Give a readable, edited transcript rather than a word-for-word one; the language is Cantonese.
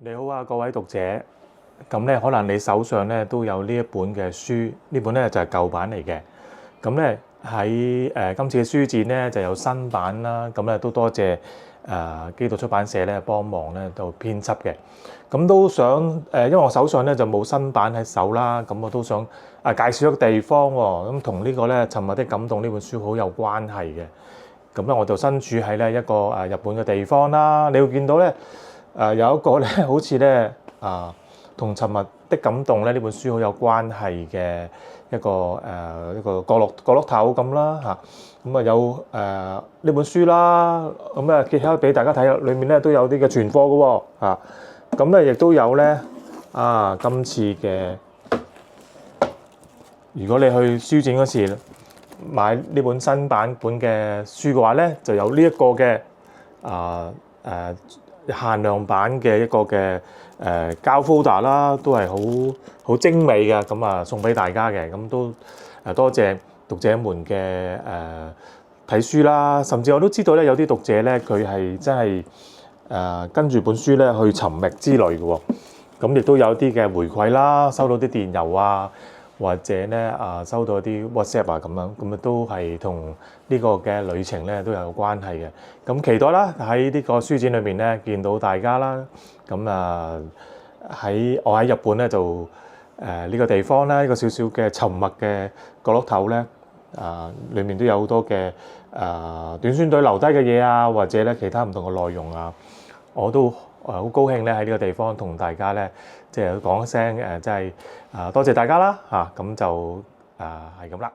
你好啊，各位讀者。咁咧，可能你手上咧都有呢一本嘅書，呢本咧就係舊版嚟嘅。咁咧喺今次嘅書展咧就有新版啦。咁咧都多謝基督出版社咧幫忙咧度編輯嘅。咁都想因為我手上咧就冇新版喺手啦，咁我都想介紹一個地方喎。咁同呢個咧《沉默的感動》呢本書好有關係嘅。咁咧我就身處喺咧一個日本嘅地方啦。你會見到咧有一個咧好似咧同《沉默的感動》咧呢本書好有關係嘅一個角落頭咁啦嚇。咁有呢本書啦，咁揭開俾大家睇，裏面咧都有啲嘅存貨嘅喎嚇。咁咧亦都有咧今次嘅，如果你去書展嗰時買呢本新版本嘅書嘅話咧，就有呢一個嘅限量版嘅一個嘅膠 folder 啦，都係好精美嘅，咁送俾大家嘅。咁都多謝讀者們嘅睇書啦，甚至我都知道咧有啲讀者咧佢係真係跟住本書咧去尋覓之類嘅喎。咁亦都有啲嘅回饋啦，收到啲電郵啊，或者咧收到啲 WhatsApp 啊咁樣，咁都係同呢個嘅旅程咧都有關係嘅。咁期待啦喺呢個書展裏面咧見到大家啦。咁我喺日本咧就呢個地方咧，呢個少少嘅沉默嘅角落頭咧，裏面都有好多嘅短宣隊留低嘅嘢啊，或者咧其他唔同嘅內容啊，我都好高興咧喺呢個地方同大家咧即係講一聲即係多謝大家啦嚇，咁就係咁啦。